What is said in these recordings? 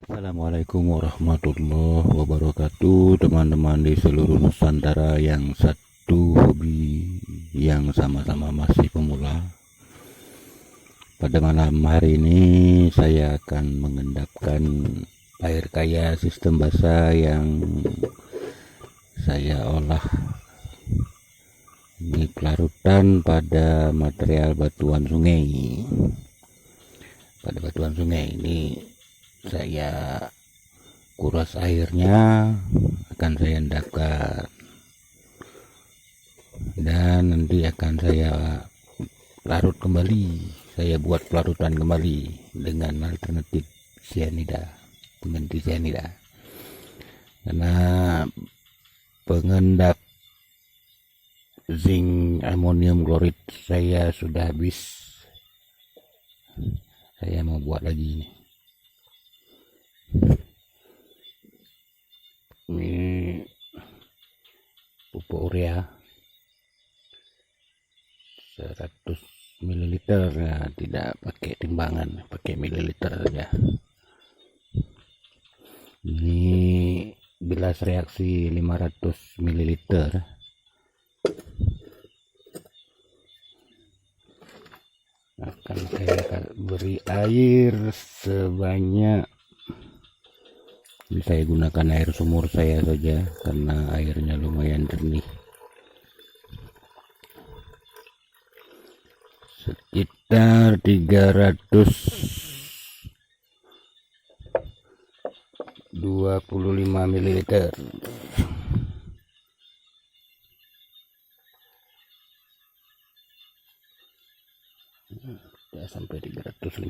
Assalamualaikum warahmatullahi wabarakatuh, teman-teman di seluruh Nusantara yang satu hobi yang sama-sama masih pemula. Pada malam hari ini saya akan mengendapkan air kaya sistem basah yang saya olah. Ini pelarutan pada material batuan sungai. Pada batuan sungai ini saya kuras airnya, akan saya endapkan dan nanti akan saya larut kembali. Saya buat pelarutan kembali dengan alternatif cyanida, pengganti cyanida, karena pengendap zinc amonium klorid saya sudah habis. Saya mau buat lagi ini. Ini pupuk urea 100 ml ya, tidak pakai timbangan, pakai mililiter saja. Ini bilas reaksi 500 ml. Akan saya beri air sebanyak, ini saya gunakan air sumur saya saja karena airnya lumayan jernih, sekitar 325 ml. Sudah sampai 325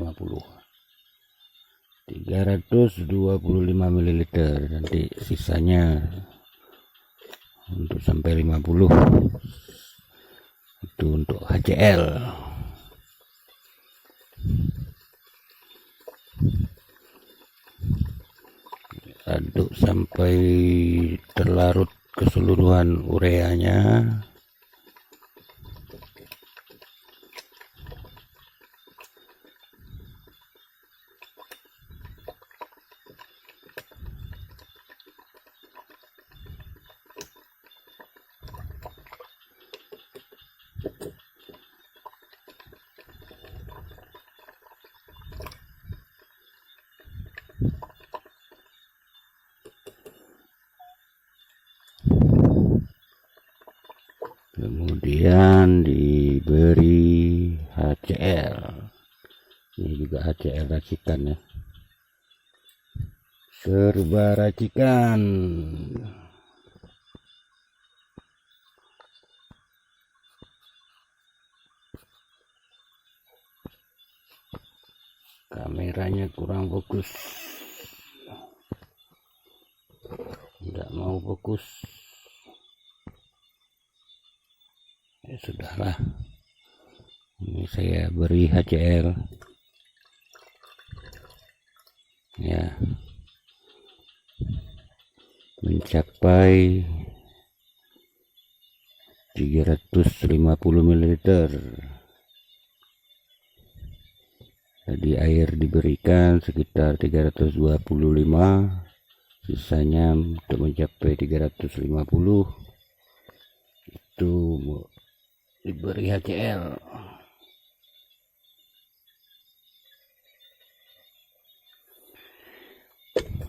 ml, nanti sisanya untuk sampai 50 itu untuk HCl. Aduk sampai terlarut keseluruhan ureanya. Kemudian diberi HCl. Ini juga HCl racikan ya. Serba racikan. Kameranya kurang fokus. Tidak mau fokus. Ya sudahlah, ini saya beri HCl ya, mencapai 350 ml. Jadi air diberikan sekitar 325, sisanya untuk mencapai 350 itu diberi HCl.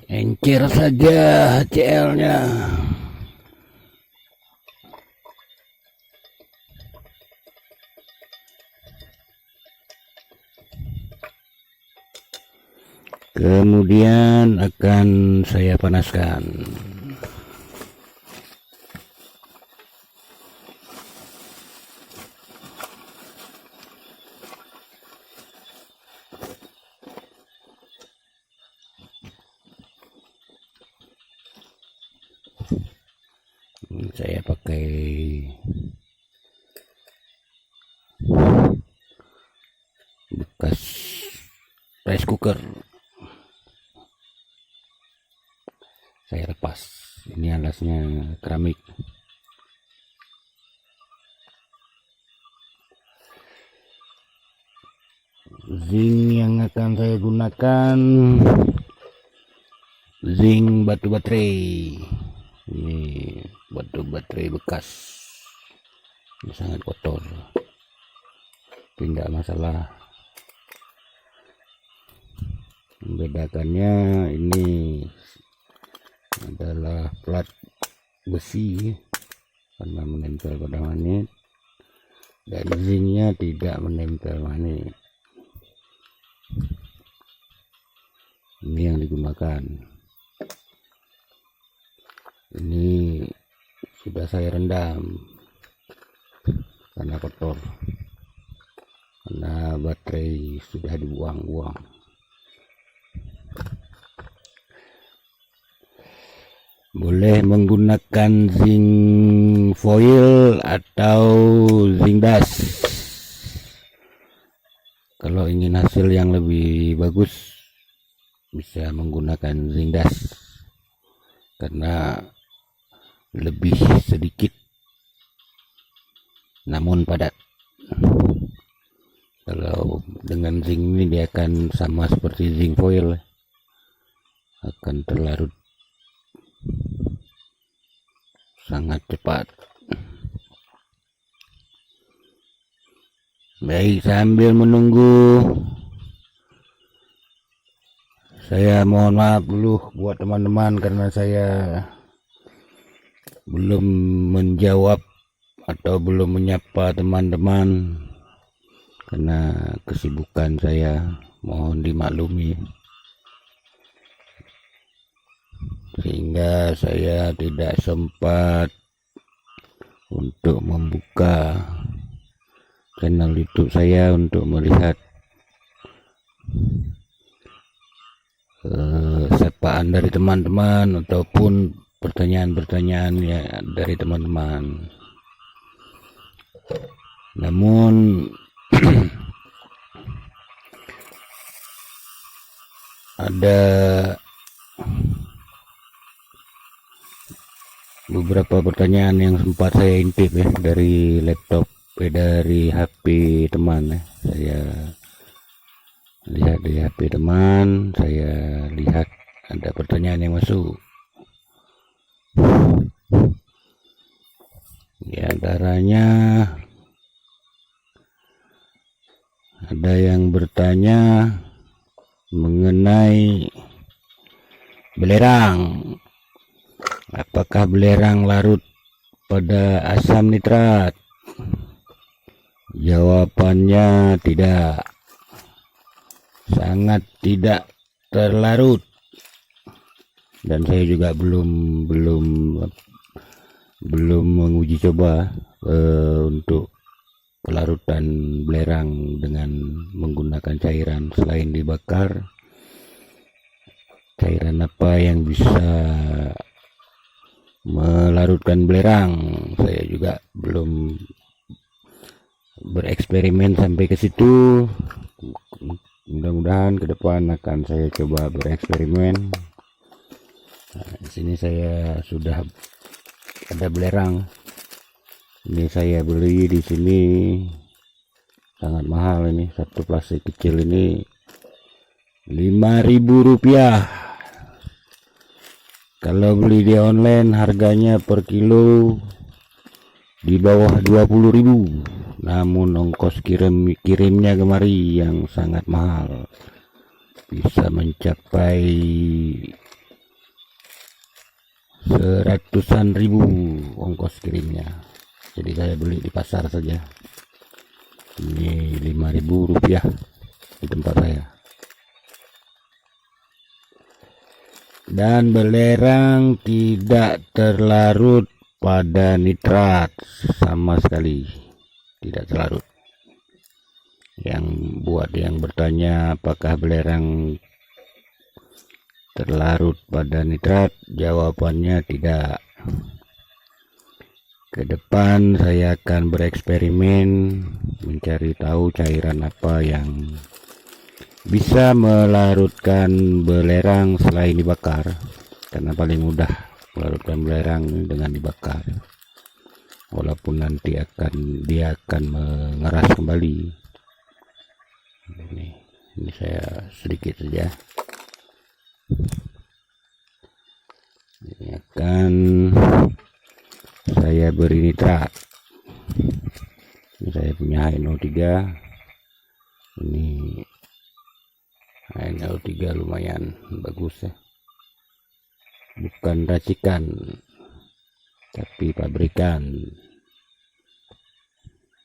Encer saja HCl-nya. Kemudian akan saya panaskan. Saya pakai bekas rice cooker. Saya lepas, ini alasnya keramik. Zinc yang akan saya gunakan zinc batu baterai. Ini batu baterai bekas, ini sangat kotor, tidak masalah. Membedakannya, ini adalah plat besi karena menempel pada magnet, dan zincnya tidak menempel magnet. Ini yang digunakan. Ini sudah saya rendam karena kotor, karena baterai sudah dibuang-buang. Boleh menggunakan zinc foil atau zinc dust. Kalau ingin hasil yang lebih bagus, bisa menggunakan zinc dust karena lebih sedikit namun padat. Kalau dengan zinc ini dia akan sama seperti zinc foil, akan terlarut sangat cepat. Baik, sambil menunggu, saya mohon maaf dulu buat teman-teman karena saya belum menjawab atau belum menyapa teman-teman karena kesibukan saya, mohon dimaklumi. Sehingga saya tidak sempat untuk membuka channel YouTube saya untuk melihat sapaan dari teman-teman ataupun pertanyaan-pertanyaan ya dari teman-teman. Namun ada beberapa pertanyaan yang sempat saya intip ya dari laptop, dari HP teman ya. Saya lihat di HP teman, saya lihat ada pertanyaan yang masuk. Di antaranya ada yang bertanya mengenai belerang. Apakah belerang larut pada asam nitrat? Jawabannya tidak, sangat tidak terlarut. Dan saya juga belum menguji coba untuk pelarutan belerang dengan menggunakan cairan selain dibakar. Cairan apa yang bisa melarutkan belerang? Saya juga belum bereksperimen sampai ke situ. Mudah-mudahan ke depan akan saya coba bereksperimen. Nah, di sini saya sudah ada belerang. Ini saya beli di sini sangat mahal, ini satu plastik kecil ini Rp5.000. Kalau beli di online harganya per kilo di bawah 20.000, namun ongkos kirimnya kemari yang sangat mahal, bisa mencapai seratusan ribu ongkos kirimnya. Jadi saya beli di pasar saja. Ini Rp5.000 di tempat saya. Dan belerang tidak terlarut pada nitrat sama sekali, tidak terlarut. Yang bertanya apakah belerang terlarut pada nitrat, jawabannya tidak. Ke depan saya akan bereksperimen mencari tahu cairan apa yang bisa melarutkan belerang selain dibakar, karena paling mudah melarutkan belerang dengan dibakar, walaupun nanti dia akan mengeras kembali. Ini saya sedikit saja. akan saya beri nitrat. Ini saya punya HNO3, ini HNO3 lumayan bagus ya, bukan racikan tapi pabrikan,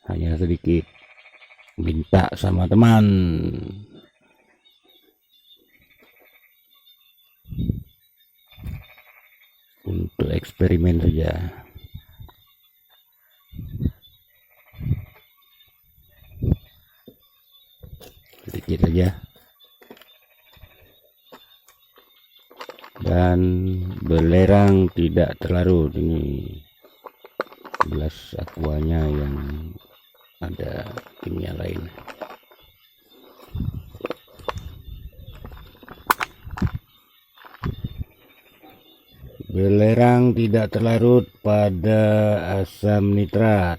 hanya sedikit minta sama teman. Untuk eksperimen saja. Sedikit saja. Dan belerang tidak terlarut. Ini gelas aquanya yang ada kimia lain. Belerang tidak terlarut pada asam nitrat.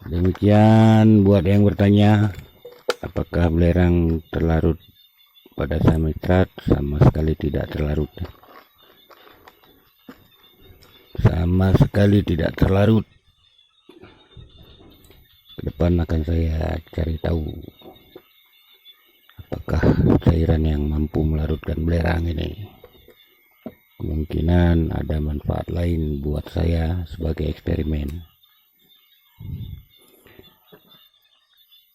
Demikian buat yang bertanya, apakah belerang terlarut pada asam nitrat? Sama sekali tidak terlarut. Sama sekali tidak terlarut. Ke depan akan saya cari tahu apakah cairan yang mampu melarutkan belerang ini. Kemungkinan ada manfaat lain buat saya sebagai eksperimen.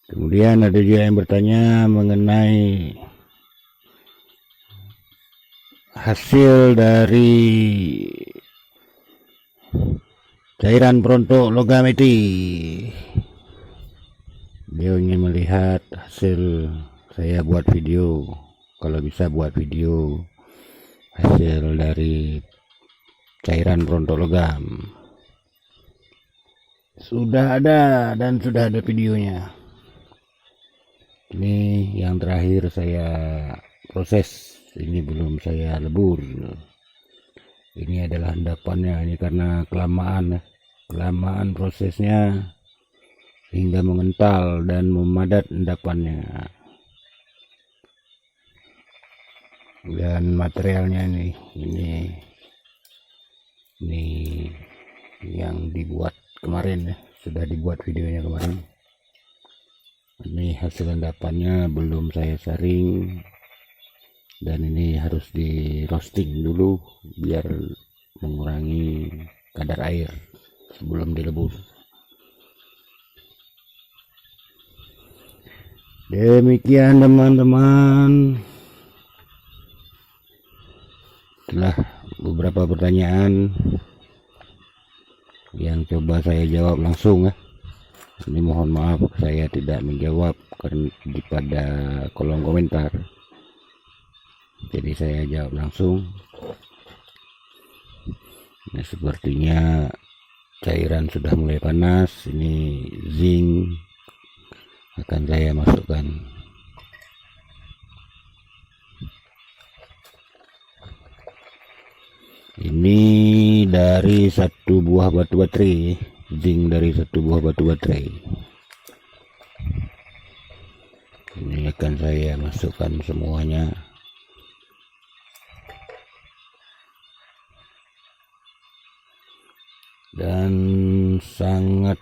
Kemudian ada juga yang bertanya mengenai hasil dari cairan perontok logam eti. Dia ingin melihat hasil saya buat video, kalau bisa buat video hasil dari cairan perontok logam. Sudah ada dan sudah ada videonya. Ini yang terakhir saya proses, ini belum saya lebur. Ini adalah endapannya, ini karena kelamaan prosesnya hingga mengental dan memadat endapannya. Dan materialnya ini yang dibuat kemarin ya, sudah dibuat videonya kemarin. Ini hasil endapannya belum saya saring, dan ini harus di roasting dulu biar mengurangi kadar air sebelum dilebur. Demikian teman-teman, setelah beberapa pertanyaan yang coba saya jawab langsung ya. Ini mohon maaf saya tidak menjawab pada kolom komentar, jadi saya jawab langsung. Nah, sepertinya cairan sudah mulai panas. Ini zinc akan saya masukkan. Ini dari satu buah batu baterai, zinc dari satu buah batu baterai. Ini akan saya masukkan semuanya. Dan sangat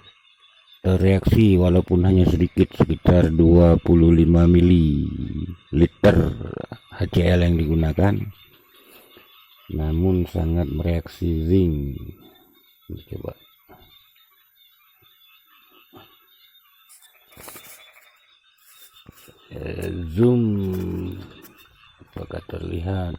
reaksi walaupun hanya sedikit, sekitar 25 ml HCl yang digunakan, namun sangat mereaksi zinc. Coba zoom, apakah terlihat?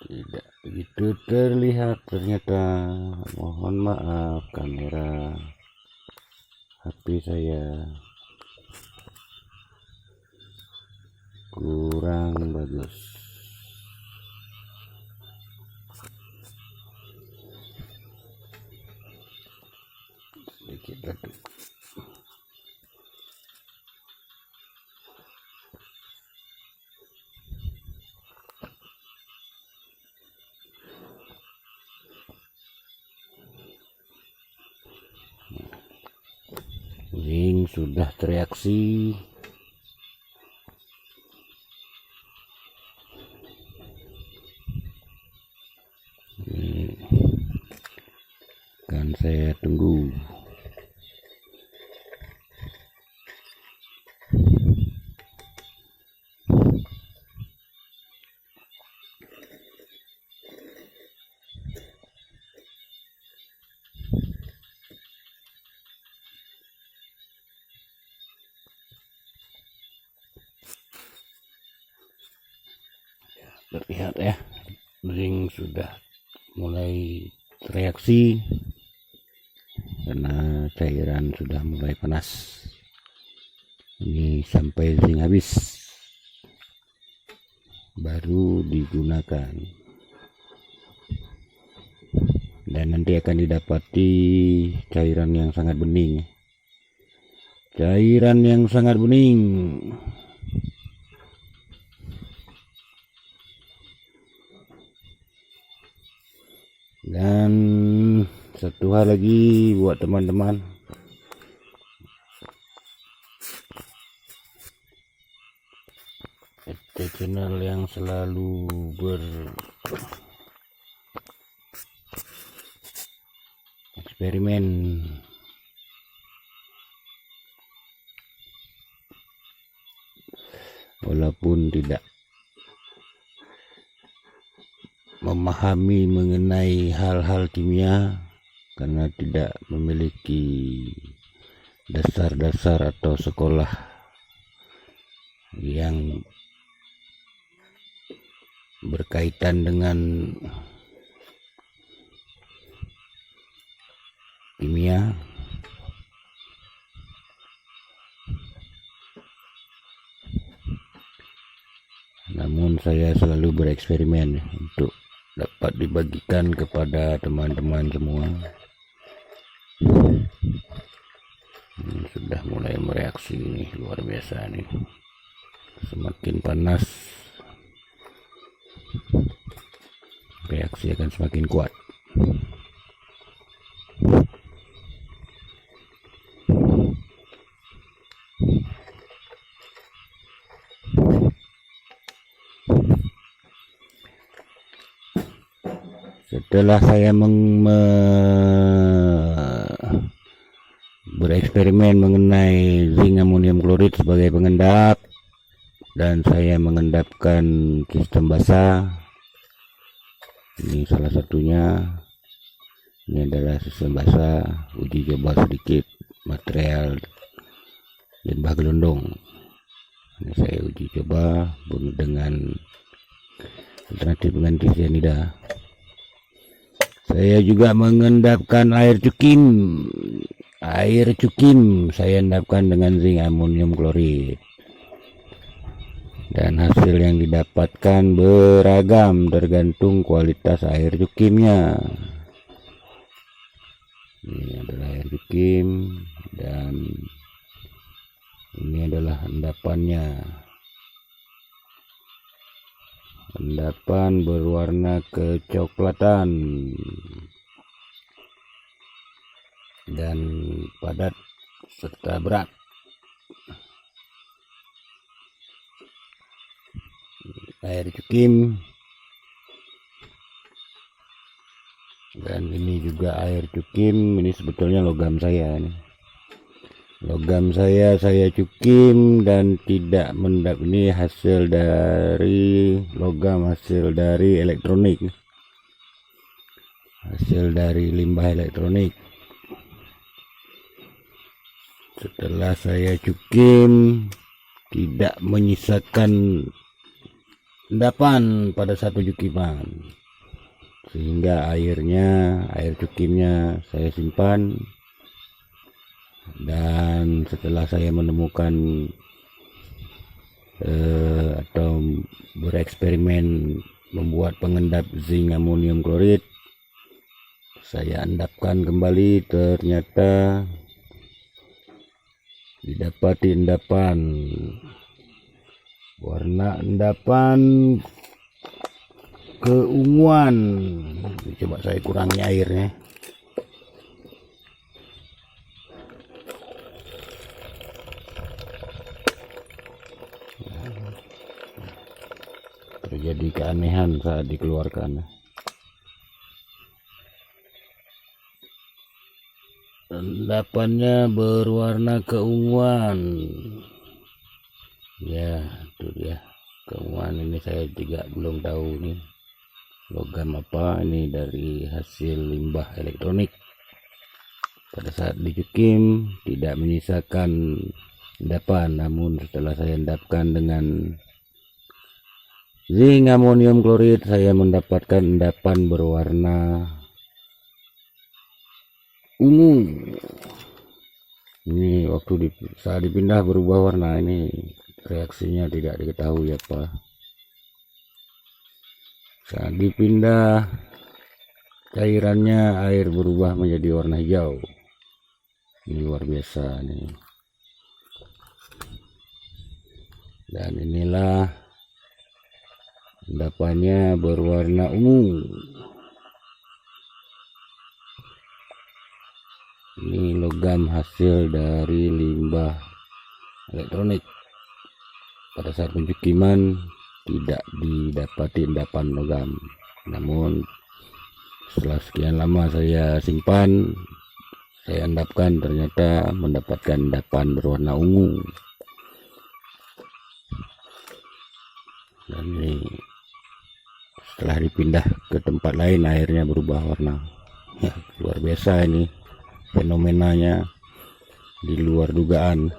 Tidak begitu terlihat ternyata. Mohon maaf, kamera HP saya kurang bagus. Sedikit batu. zinc sudah tereaksi. Ini akan saya tunggu. Terlihat ya, zinc sudah mulai reaksi karena cairan sudah mulai panas. Ini sampai zinc habis baru digunakan, dan nanti akan didapati cairan yang sangat bening. Cairan yang sangat bening. Dan satu hal lagi buat teman-teman, channel yang selalu bereksperimen walaupun tidak memahami mengenai hal-hal kimia karena tidak memiliki dasar-dasar atau sekolah yang berkaitan dengan kimia. Namun saya selalu bereksperimen untuk dapat dibagikan kepada teman-teman semua. Ini sudah mulai mereaksi nih, luar biasa nih. Semakin panas, reaksi akan semakin kuat. Setelah saya bereksperimen mengenai zinc amonium klorid sebagai pengendap, dan saya mengendapkan sistem basah. Ini salah satunya. Ini adalah sistem basah. Uji coba sedikit material limbah gelondong. Ini saya uji coba dengan alternatif pengganti cyanida. Saya juga mengendapkan air cukim. Air cukim saya endapkan dengan zinc amonium klorid. Dan hasil yang didapatkan beragam tergantung kualitas air cukimnya. Ini adalah air cukim dan ini adalah endapannya. Endapan berwarna kecoklatan dan padat serta berat. Air cukim, dan ini juga air cukim. Ini sebetulnya logam saya nih. Logam saya cukim dan tidak mendap. Ini hasil dari logam, hasil dari elektronik, hasil dari limbah elektronik. Setelah saya cukim, tidak menyisakan endapan pada satu cukiman, sehingga air cukimnya saya simpan. Dan setelah saya menemukan atau bereksperimen membuat pengendap zinc amonium klorid, saya endapkan kembali. Ternyata didapati endapan, warna endapan keunguan. Coba saya kurangi airnya. jadi keanehan saat dikeluarkan. Endapannya berwarna keunguan. Ya, itu dia keunguan. Ini saya juga belum tahu nih logam apa. Ini dari hasil limbah elektronik. Pada saat dicukim tidak menyisakan endapan, namun setelah saya endapkan dengan zinc amonium klorid, saya mendapatkan endapan berwarna ungu. Ini waktu saat dipindah berubah warna. Ini reaksinya tidak diketahui apa. Saat dipindah cairannya air berubah menjadi warna hijau. Ini luar biasa nih. Dan inilah endapannya berwarna ungu. Ini logam hasil dari limbah elektronik. Pada saat pencukiman tidak didapati endapan logam, namun setelah sekian lama saya simpan, saya endapkan, ternyata mendapatkan endapan berwarna ungu. Dan ini setelah dipindah ke tempat lain airnya berubah warna. Ya, luar biasa ini fenomenanya, di luar dugaan.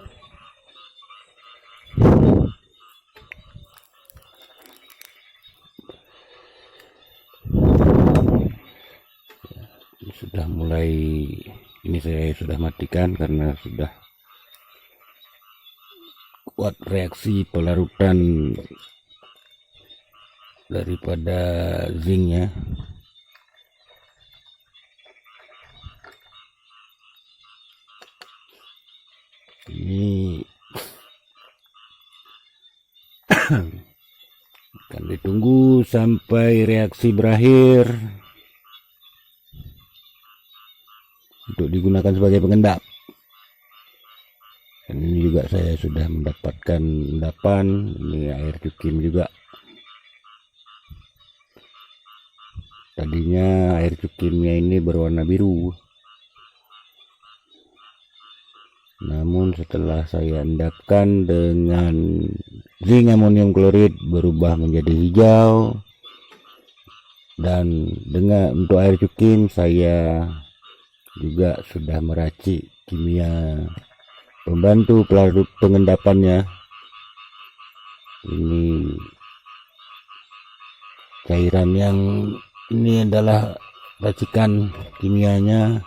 Sudah mulai, ini saya sudah matikan karena sudah kuat reaksi pelarutan daripada zincnya. Ini akan ditunggu sampai reaksi berakhir untuk digunakan sebagai pengendap. Dan ini juga saya sudah mendapatkan endapan. Ini air cukim juga. Tadinya air cukimnya ini berwarna biru, namun setelah saya endapkan dengan zinc amonium klorid berubah menjadi hijau. Dan dengan untuk air cukim saya juga sudah meracik kimia pembantu pelarut pengendapannya. Ini cairan yang ini adalah racikan kimianya,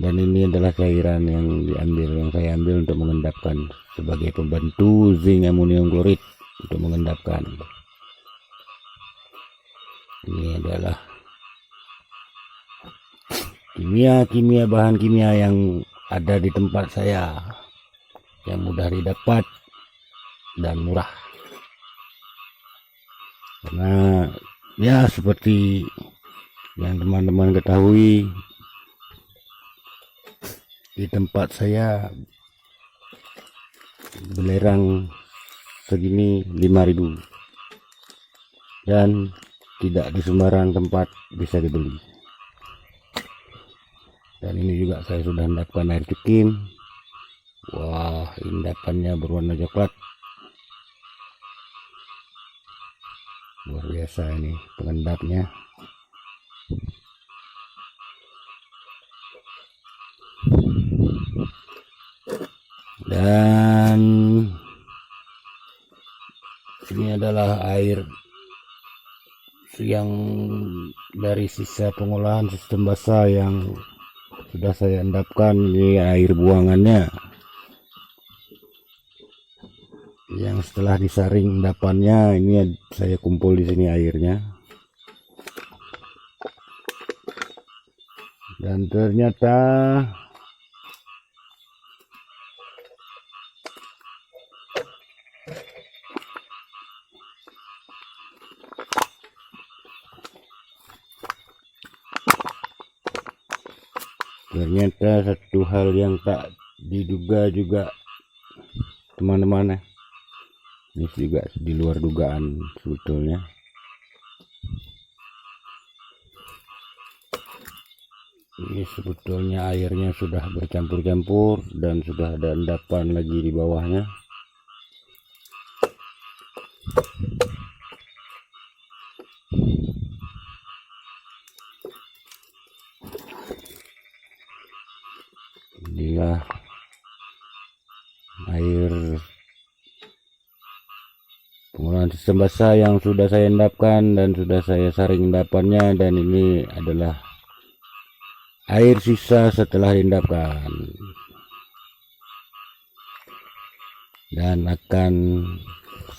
dan ini adalah cairan yang saya ambil untuk mengendapkan sebagai pembantu zinc amonium klorid untuk mengendapkan. Ini adalah kimia bahan kimia yang ada di tempat saya, yang mudah didapat dan murah. Karena ya seperti yang teman-teman ketahui, di tempat saya belerang segini 5.000, dan tidak di sembarang tempat bisa dibeli. Dan ini juga saya sudah endapkan air cukim. Wah, endapannya berwarna coklat. Luar biasa ini pengendapnya. Dan ini adalah air yang dari sisa pengolahan sistem basah yang sudah saya endapkan. Ini air buangannya yang setelah disaring endapannya. Ini saya kumpul di sini airnya, dan ternyata satu hal yang tak diduga juga teman-teman, Ini juga di luar dugaan sebetulnya. Ini sebetulnya airnya sudah bercampur-campur dan sudah ada endapan lagi di bawahnya. Inilah air pengolahan sistem basah yang sudah saya endapkan dan sudah saya saring endapannya, dan ini adalah air sisa setelah diendapkan, dan akan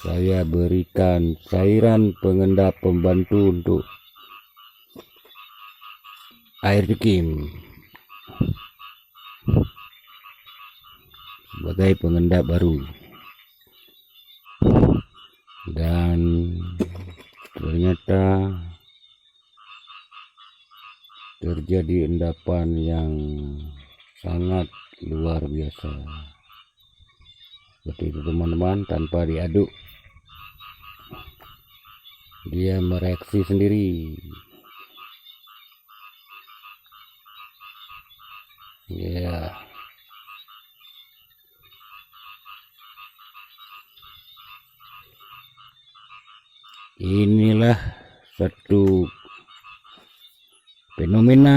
saya berikan cairan pengendap pembantu untuk air cekim sebagai pengendap baru. Dan ternyata terjadi endapan yang sangat luar biasa. Seperti itu teman-teman, tanpa diaduk dia mereaksi sendiri. Ya, inilah satu fenomena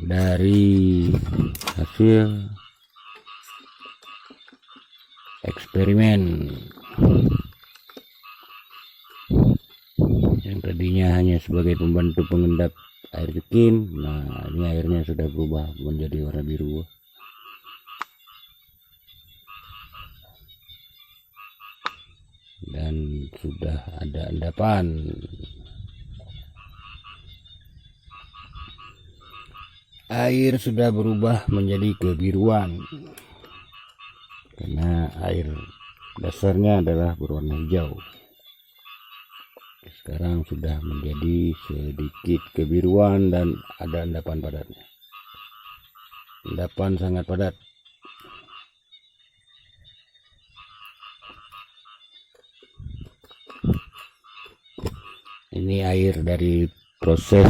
dari hasil eksperimen yang tadinya hanya sebagai pembantu pengendap air cekim. Nah, ini airnya sudah berubah menjadi warna biru dan sudah ada endapan. Air sudah berubah menjadi kebiruan karena air dasarnya adalah berwarna hijau. Sekarang sudah menjadi sedikit kebiruan dan ada endapan padatnya. Endapan sangat padat. Ini air dari proses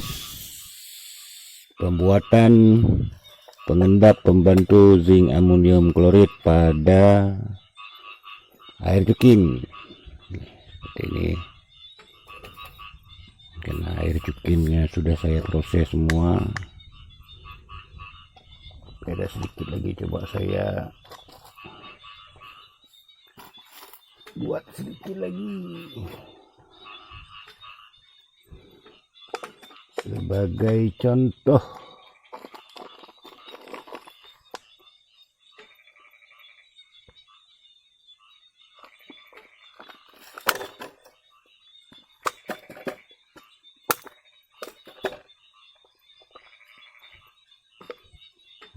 pembuatan pengendap pembantu zinc amonium klorid pada air cekim. Seperti ini. Karena air cekimnya sudah saya proses semua. Ada sedikit lagi, coba saya buat sedikit lagi sebagai contoh.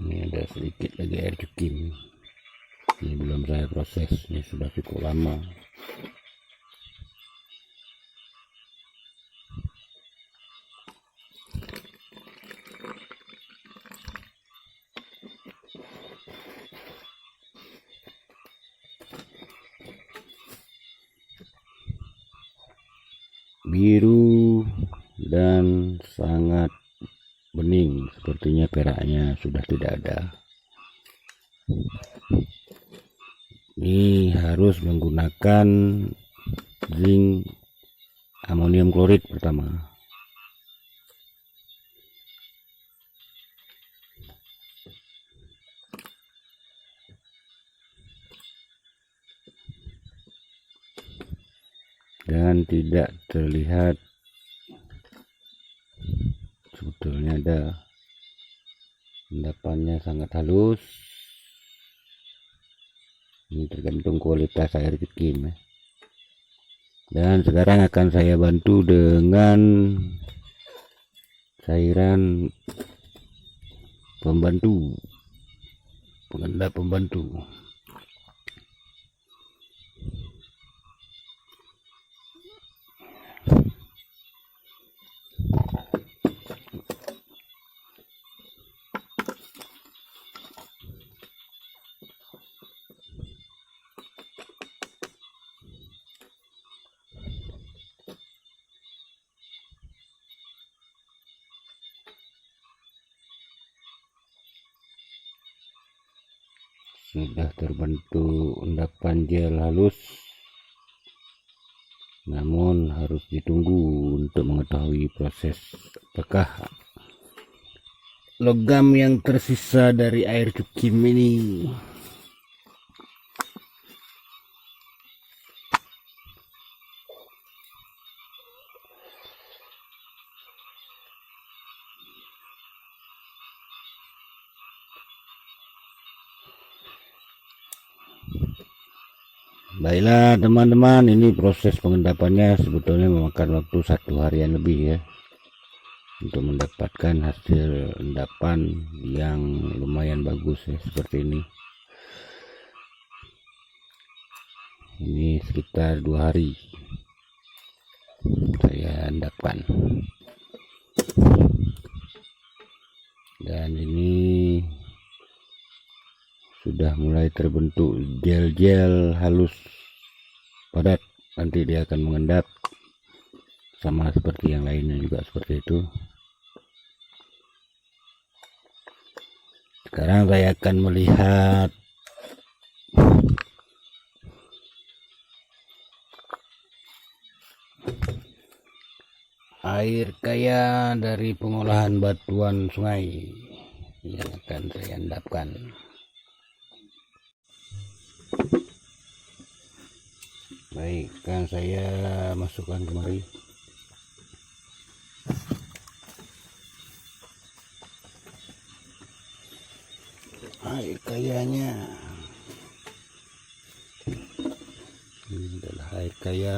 Ini ada sedikit lagi air cekim. Ini belum saya proses, ini sudah cukup lama. Biru dan sangat bening, sepertinya peraknya sudah tidak ada. Ini harus menggunakan zinc amonium klorid pertama. Dan tidak terlihat, sebetulnya ada endapannya sangat halus. Ini tergantung kualitas air cekim. Dan sekarang akan saya bantu dengan cairan pembantu, pengendap pembantu. sudah terbentuk endapan gel halus, namun harus ditunggu untuk mengetahui proses apakah logam yang tersisa dari air cukim ini Baiklah teman-teman, ini proses pengendapannya sebetulnya memakan waktu 1 harian lebih ya, untuk mendapatkan hasil endapan yang lumayan bagus ya, seperti ini. Ini sekitar 2 hari saya endapkan, dan ini sudah mulai terbentuk gel-gel halus padat. Nanti dia akan mengendap sama seperti yang lainnya juga seperti itu. Sekarang saya akan melihat air kaya dari pengolahan batuan sungai yang akan saya endapkan. Baik, kan saya masukkan kemari. Air kayanya ini adalah air kaya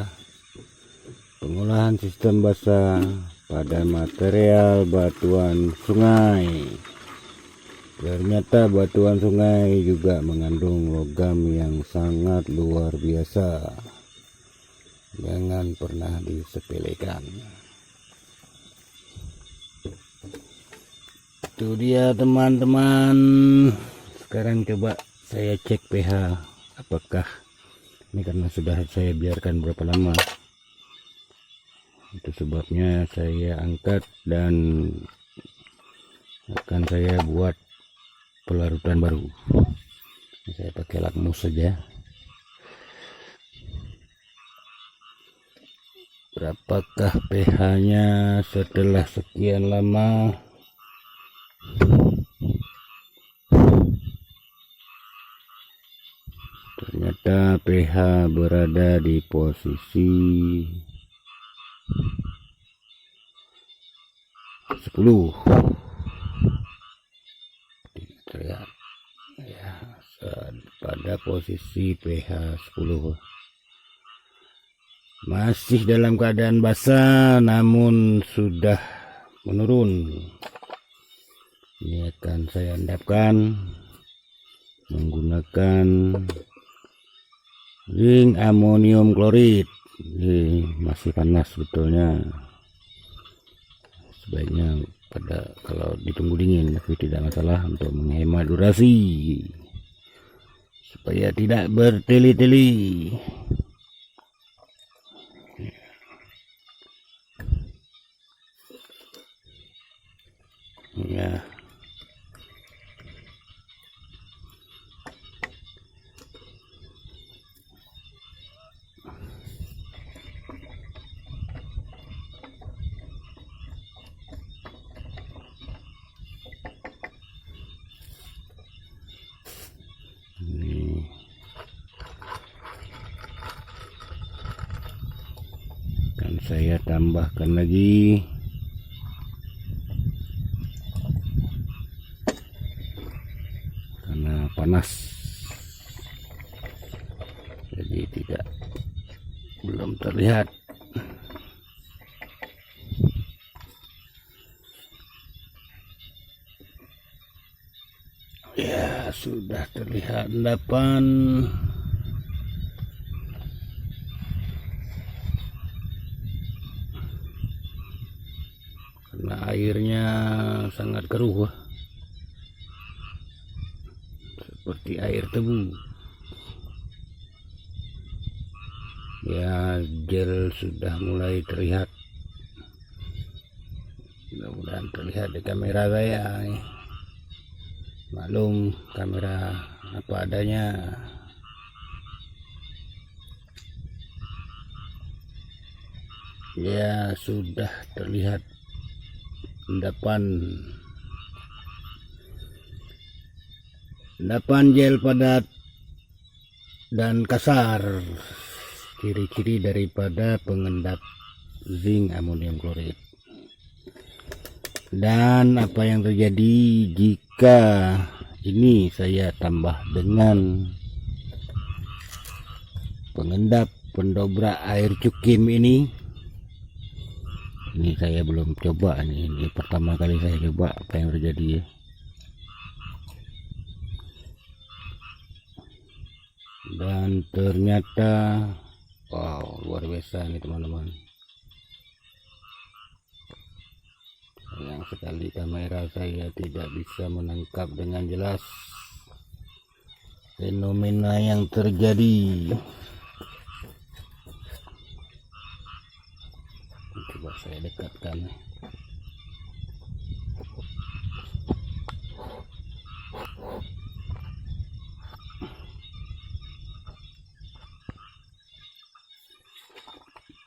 pengolahan sistem basah pada material batuan sungai. Ternyata batuan sungai juga mengandung logam yang sangat luar biasa. Jangan pernah disepelekan. Itu dia teman-teman. Sekarang coba saya cek pH apakah ini, karena sudah saya biarkan berapa lama. Itu sebabnya saya angkat dan akan saya buat pelarutan baru. Saya pakai lakmus saja. Berapakah pH-nya setelah sekian lama? Ternyata pH berada di posisi 10. Terlihat ya, pada posisi pH 10. Masih dalam keadaan basah namun sudah menurun. Ini akan saya endapkan menggunakan zinc amonium klorid. Ini masih panas sebetulnya, sebaiknya kalau ditunggu dingin, tapi tidak masalah untuk menghemat durasi supaya tidak bertele-tele. Ya, ini akan saya tambahkan lagi. Karena panas jadi belum terlihat. Ya, sudah terlihat endapan. Karena airnya sangat keruh, seperti air tebu. Ya, gel sudah mulai terlihat. Mudah-mudahan terlihat di kamera saya. Maklum, kamera apa adanya. Ya, sudah terlihat endapan gel padat dan kasar, ciri-ciri daripada pengendap zinc amonium klorid. Dan apa yang terjadi jika ini saya tambah dengan pengendap pendobrak air cukim ini saya belum coba nih, ini pertama kali saya coba. Apa yang terjadi ya? Dan ternyata wow, luar biasa nih teman-teman. Sayang sekali kamera saya tidak bisa menangkap dengan jelas fenomena yang terjadi. Coba saya dekatkan.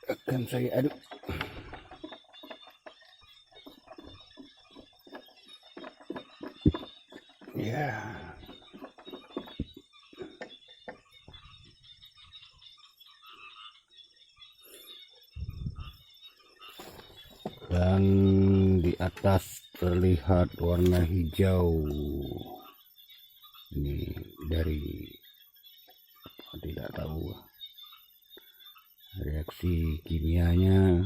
Akan saya aduk. Ya. Dan di atas terlihat warna hijau. Ini dari tidak tahu reaksi kimianya.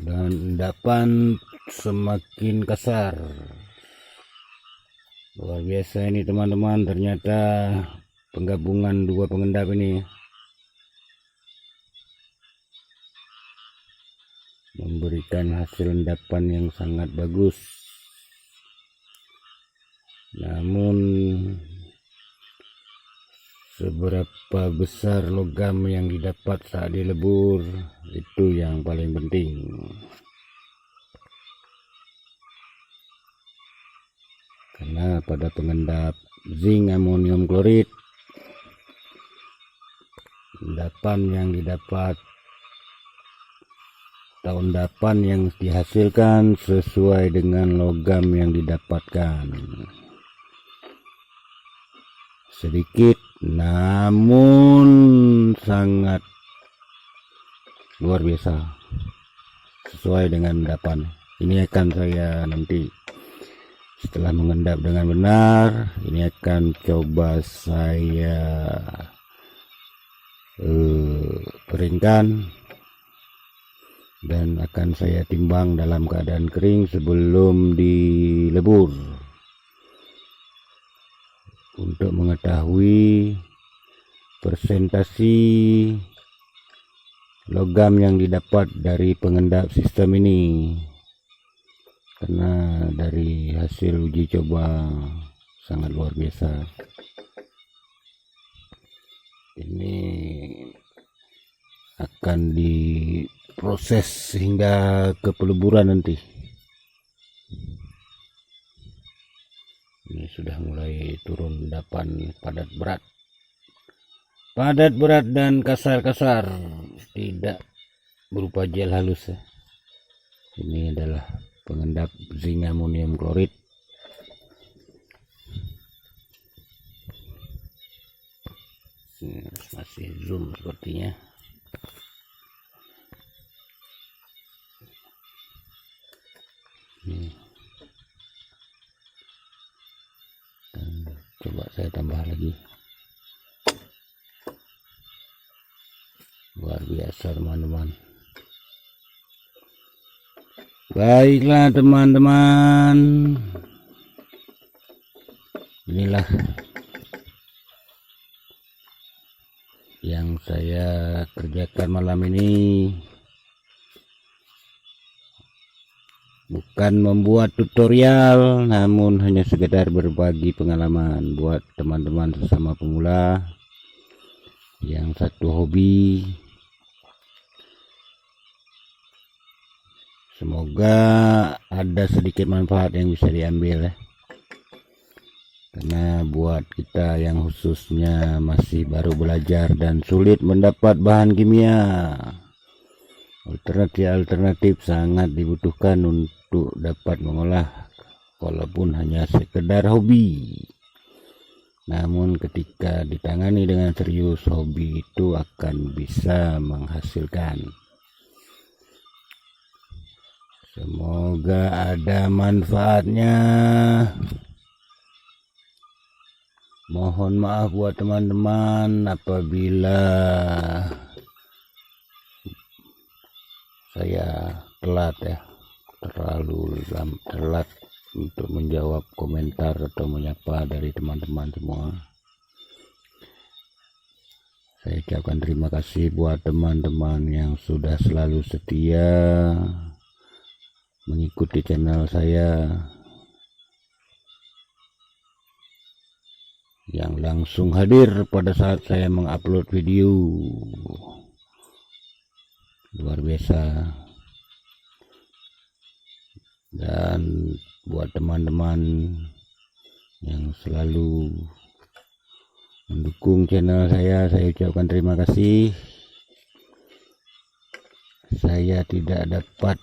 Dan endapan semakin kasar. Luar biasa ini teman-teman, ternyata penggabungan dua pengendap ini memberikan hasil endapan yang sangat bagus. Namun seberapa besar logam yang didapat saat dilebur, itu yang paling penting. Karena pada pengendap zinc amonium klorid, endapan yang didapat atau endapan yang dihasilkan sesuai dengan logam yang didapatkan. Sedikit namun sangat luar biasa sesuai dengan endapan. Ini akan saya nanti setelah mengendap dengan benar, ini akan coba saya keringkan dan akan saya timbang dalam keadaan kering sebelum dilebur untuk mengetahui persentasi logam yang didapat dari pengendap sistem ini. Karena dari hasil uji coba sangat luar biasa. Ini akan diproses hingga ke peleburan nanti. Ini sudah mulai turun endapan padat berat dan kasar, tidak berupa gel halus ya. Ini adalah pengendap zinc amonium klorid. Masih zoom sepertinya. Dan coba saya tambah lagi. Luar biasa teman-teman. Baiklah teman-teman, inilah yang saya kerjakan malam ini. Bukan membuat tutorial, namun hanya sekedar berbagi pengalaman buat teman-teman sesama pemula yang satu hobi Semoga ada sedikit manfaat yang bisa diambil ya. Karena buat kita yang khususnya masih baru belajar dan sulit mendapat bahan kimia, alternatif sangat dibutuhkan untuk dapat mengolah, walaupun hanya sekedar hobi. Namun ketika ditangani dengan serius, hobi itu akan bisa menghasilkan. Semoga ada manfaatnya. Mohon maaf buat teman-teman apabila saya telat ya, terlalu telat untuk menjawab komentar atau menyapa dari teman-teman semua. Saya ucapkan terima kasih buat teman-teman yang sudah selalu setia mengikuti channel saya, yang langsung hadir pada saat saya mengupload video. Luar biasa. Dan buat teman-teman yang selalu mendukung channel saya ucapkan terima kasih. Saya tidak dapat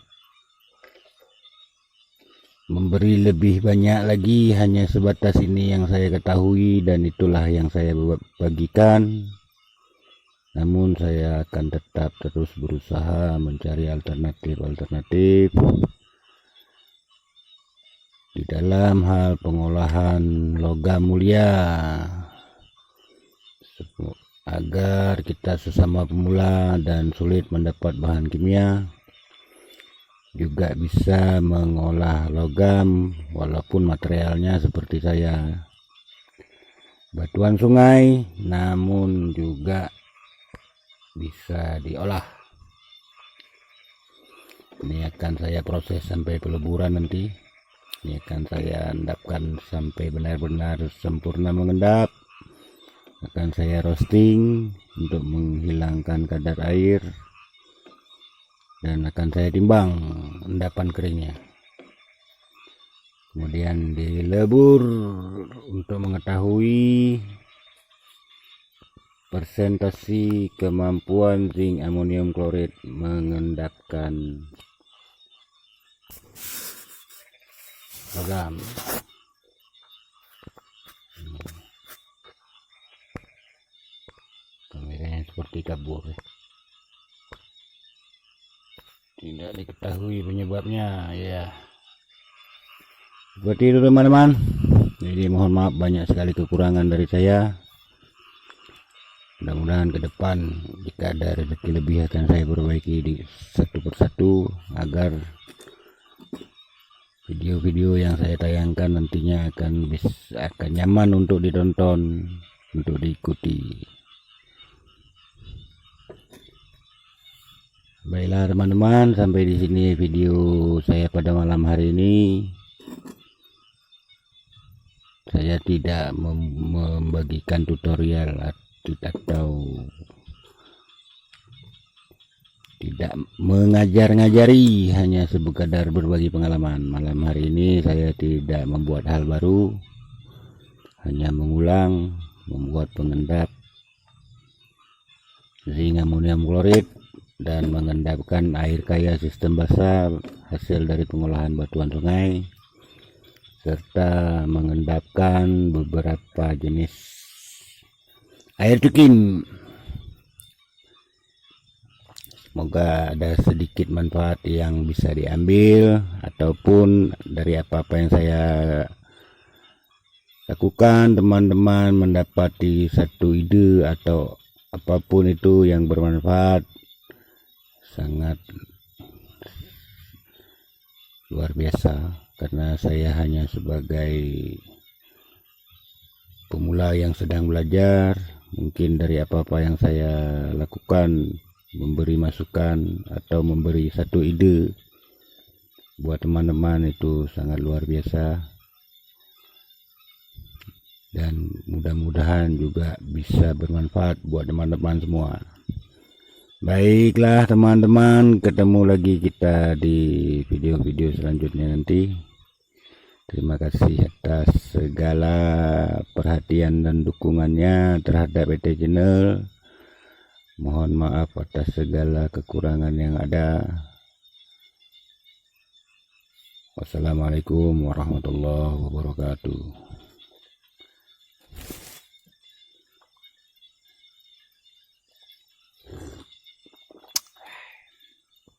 memberi lebih banyak lagi, hanya sebatas ini yang saya ketahui dan itulah yang saya bagikan. Namun saya akan tetap terus berusaha mencari alternatif di dalam hal pengolahan logam mulia, agar kita sesama pemula dan sulit mendapat bahan kimia juga bisa mengolah logam walaupun materialnya seperti saya, batuan sungai, namun juga bisa diolah. Ini akan saya proses sampai peleburan nanti. Ini akan saya endapkan sampai benar-benar sempurna mengendap. Akan saya roasting untuk menghilangkan kadar air, dan akan saya timbang endapan keringnya. Kemudian dilebur untuk mengetahui persentase kemampuan zinc amonium klorid mengendapkan logam. Kameranya seperti kabur, tidak diketahui penyebabnya ya. Seperti itu teman-teman. Jadi mohon maaf banyak sekali kekurangan dari saya. Mudah-mudahan ke depan jika ada rezeki lebih akan saya perbaiki di satu persatu, agar video-video yang saya tayangkan nantinya akan nyaman untuk ditonton, untuk diikuti. Baiklah teman-teman, sampai di sini video saya pada malam hari ini. Saya tidak membagikan tutorial atau tidak mengajar-ngajari, hanya sekadar berbagi pengalaman. Malam hari ini saya tidak membuat hal baru, hanya mengulang, membuat pengendap zinc amonium klorid dan mengendapkan air kaya sistem basal hasil dari pengolahan batuan sungai, serta mengendapkan beberapa jenis air tukin. Semoga ada sedikit manfaat yang bisa diambil, ataupun dari apa-apa yang saya lakukan teman-teman mendapati satu ide atau apapun itu yang bermanfaat. Sangat luar biasa, karena saya hanya sebagai pemula yang sedang belajar. Mungkin dari apa-apa yang saya lakukan memberi masukan atau memberi satu ide buat teman-teman, itu sangat luar biasa, dan mudah-mudahan juga bisa bermanfaat buat teman-teman semua. Baiklah teman-teman, ketemu lagi kita di video-video selanjutnya nanti. Terima kasih atas segala perhatian dan dukungannya terhadap PT Channel. Mohon maaf atas segala kekurangan yang ada. Wassalamualaikum warahmatullahi wabarakatuh.